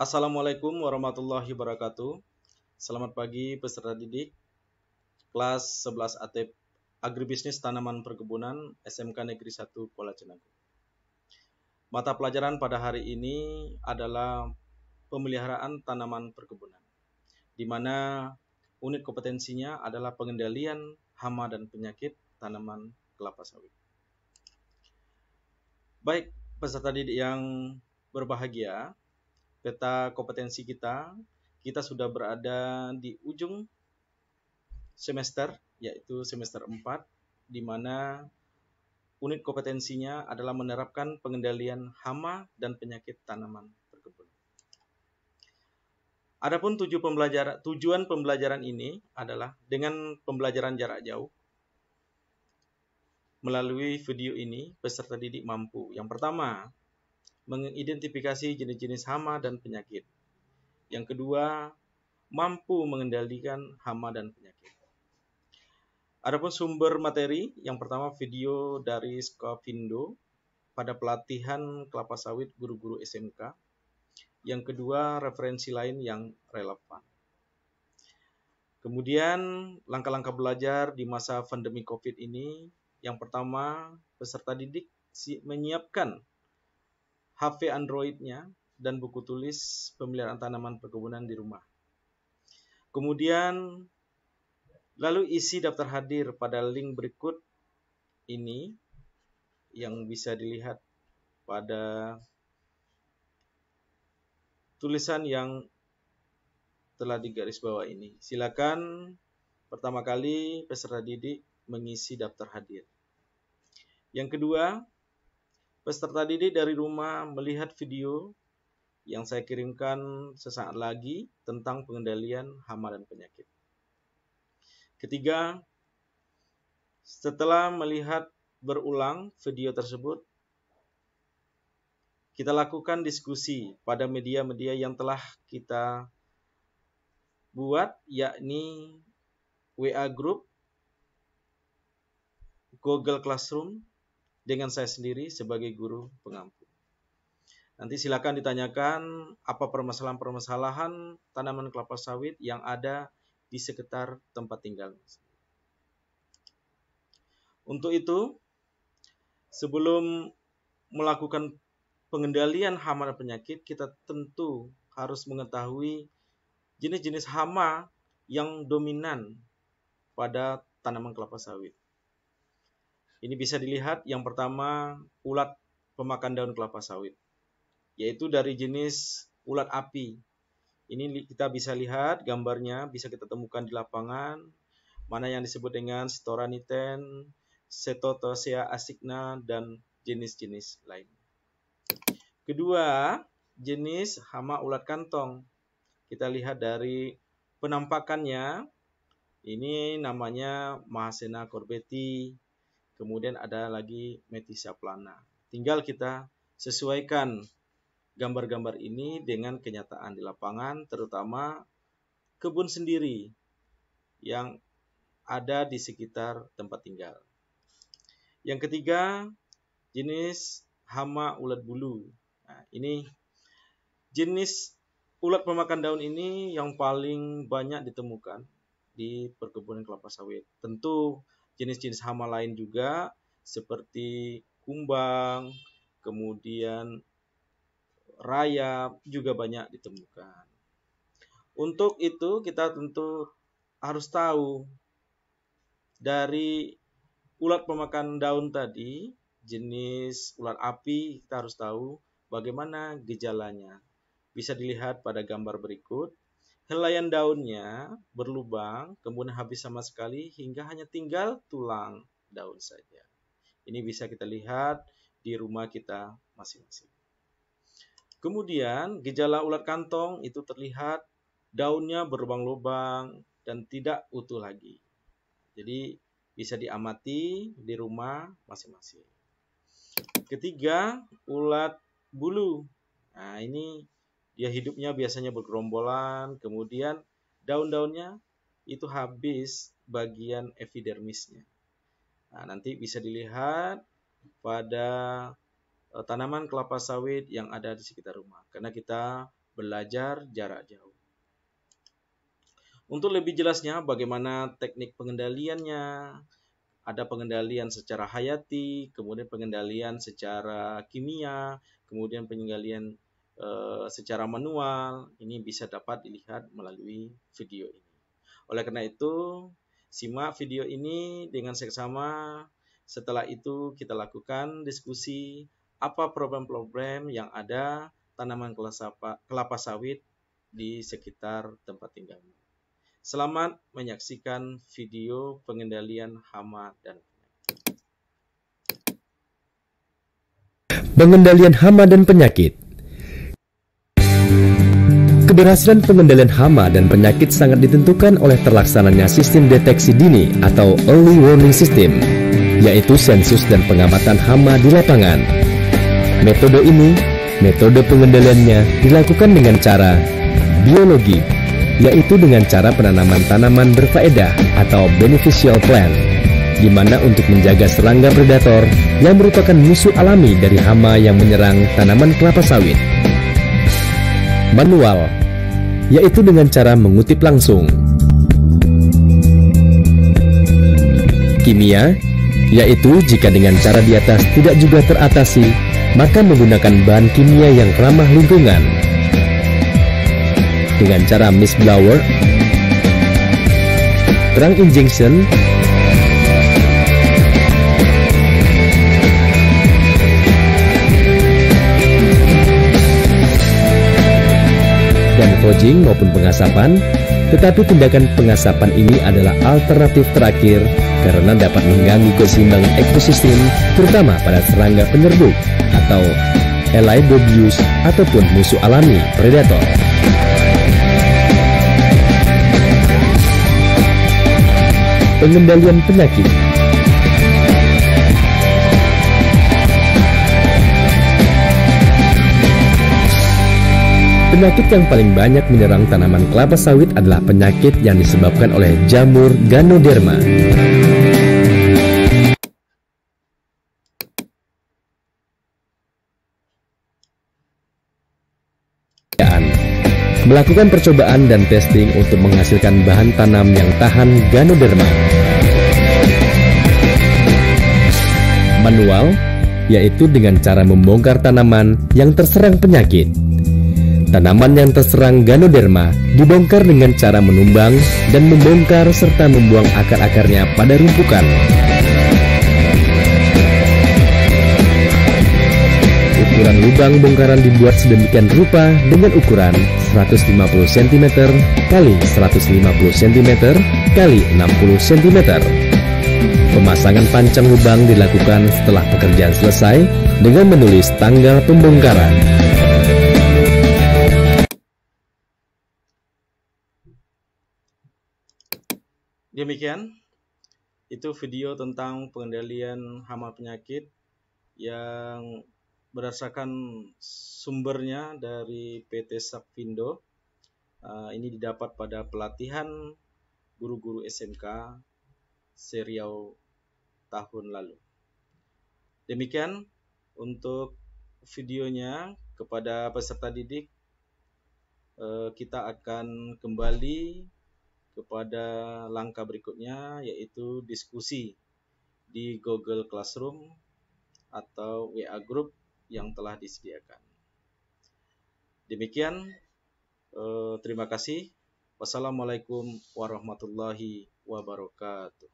Assalamualaikum warahmatullahi wabarakatuh. Selamat pagi peserta didik kelas 11 ATEP Agribisnis Tanaman Perkebunan SMK Negeri 1 Kuala Cenaku. Mata pelajaran pada hari ini adalah pemeliharaan tanaman perkebunan, di mana unit kompetensinya adalah pengendalian hama dan penyakit tanaman kelapa sawit. Baik peserta didik yang berbahagia, peta kompetensi kita sudah berada di ujung semester, yaitu semester 4, di mana unit kompetensinya adalah menerapkan pengendalian hama dan penyakit tanaman perkebunan. Adapun tujuan pembelajaran ini adalah dengan pembelajaran jarak jauh. Melalui video ini, peserta didik mampu yang pertama, mengidentifikasi jenis-jenis hama dan penyakit. Yang kedua, mampu mengendalikan hama dan penyakit. Adapun sumber materi, yang pertama video dari Skofindo pada pelatihan kelapa sawit guru-guru SMK. Yang kedua, referensi lain yang relevan. Kemudian, langkah-langkah belajar di masa pandemi COVID ini. Yang pertama, peserta didik menyiapkan HP Android-nya dan buku tulis pemeliharaan tanaman perkebunan di rumah. Kemudian, lalu isi daftar hadir pada link berikut ini yang bisa dilihat pada tulisan yang telah digarisbawahi ini. Silakan pertama kali peserta didik mengisi daftar hadir. Yang kedua, peserta didik dari rumah melihat video yang saya kirimkan sesaat lagi tentang pengendalian hama dan penyakit. Ketiga, setelah melihat berulang video tersebut, kita lakukan diskusi pada media-media yang telah kita buat, yakni WA Group, Google Classroom, dengan saya sendiri sebagai guru pengampu. Nanti silakan ditanyakan apa permasalahan-permasalahan tanaman kelapa sawit yang ada di sekitar tempat tinggal. Untuk itu, sebelum melakukan pengendalian hama dan penyakit, kita tentu harus mengetahui jenis-jenis hama yang dominan pada tanaman kelapa sawit. Ini bisa dilihat yang pertama, ulat pemakan daun kelapa sawit, yaitu dari jenis ulat api. Ini kita bisa lihat gambarnya, bisa kita temukan di lapangan, mana yang disebut dengan Storaniten, Cetotocea asigna, dan jenis-jenis lain. Kedua, jenis hama ulat kantong. Kita lihat dari penampakannya, ini namanya Mahasena corbeti, kemudian ada lagi Metisha plana. Tinggal kita sesuaikan gambar-gambar ini dengan kenyataan di lapangan, terutama kebun sendiri yang ada di sekitar tempat tinggal. Yang ketiga, jenis hama ulat bulu. Nah, ini jenis ulat pemakan daun ini yang paling banyak ditemukan di perkebunan kelapa sawit. Tentu jenis-jenis hama lain juga seperti kumbang, kemudian rayap juga banyak ditemukan. Untuk itu kita tentu harus tahu dari ulat pemakan daun tadi, jenis ulat api, kita harus tahu bagaimana gejalanya. Bisa dilihat pada gambar berikut. Helaian daunnya berlubang, kemudian habis sama sekali hingga hanya tinggal tulang daun saja. Ini bisa kita lihat di rumah kita masing-masing. Kemudian gejala ulat kantong itu terlihat daunnya berlubang-lubang dan tidak utuh lagi. Jadi bisa diamati di rumah masing-masing. Ketiga, ulat bulu. Nah, ini dia hidupnya biasanya bergerombolan, kemudian daun-daunnya itu habis bagian epidermisnya. Nah, nanti bisa dilihat pada tanaman kelapa sawit yang ada di sekitar rumah. Karena kita belajar jarak jauh. Untuk lebih jelasnya bagaimana teknik pengendaliannya, ada pengendalian secara hayati, kemudian pengendalian secara kimia, kemudian pengendalian secara manual. Ini bisa dapat dilihat melalui video ini. Oleh karena itu, simak video ini dengan seksama. Setelah itu kita lakukan diskusi apa problem-problem yang ada tanaman kelapa sawit di sekitar tempat tinggalmu. Selamat menyaksikan video pengendalian hama dan penyakit. Pengendalian hama dan penyakit. Keberhasilan pengendalian hama dan penyakit sangat ditentukan oleh terlaksananya sistem deteksi dini atau early warning system, yaitu sensus dan pengamatan hama di lapangan. Metode pengendaliannya dilakukan dengan cara biologi, yaitu dengan cara penanaman tanaman berfaedah atau beneficial plant, di mana untuk menjaga serangga predator yang merupakan musuh alami dari hama yang menyerang tanaman kelapa sawit. Manual, yaitu dengan cara mengutip langsung. Kimia, yaitu jika dengan cara di atas tidak juga teratasi, maka menggunakan bahan kimia yang ramah lingkungan. Dengan cara mist blower, drug injection, dan foging maupun pengasapan. Tetapi tindakan pengasapan ini adalah alternatif terakhir karena dapat mengganggu keseimbangan ekosistem, terutama pada serangga penyerbuck atau Elaiodobius ataupun musuh alami predator. Pengendalian penyakit. Penyakit yang paling banyak menyerang tanaman kelapa sawit adalah penyakit yang disebabkan oleh jamur Ganoderma. Melakukan percobaan dan testing untuk menghasilkan bahan tanam yang tahan Ganoderma. Manual, yaitu dengan cara membongkar tanaman yang terserang penyakit. Tanaman yang terserang Ganoderma dibongkar dengan cara menumbang dan membongkar serta membuang akar-akarnya pada rumpukan. Ukuran lubang bongkaran dibuat sedemikian rupa dengan ukuran 150 cm kali 150 cm kali 60 cm. Pemasangan pancang lubang dilakukan setelah pekerjaan selesai dengan menulis tanggal pembongkaran. Demikian, itu video tentang pengendalian hama penyakit yang berdasarkan sumbernya dari PT Sapfindo. Ini didapat pada pelatihan guru-guru SMK Seriau tahun lalu. Demikian untuk videonya. Kepada peserta didik, kita akan kembali kepada langkah berikutnya, yaitu diskusi di Google Classroom atau WA Group yang telah disediakan. Demikian, terima kasih. Wassalamualaikum warahmatullahi wabarakatuh.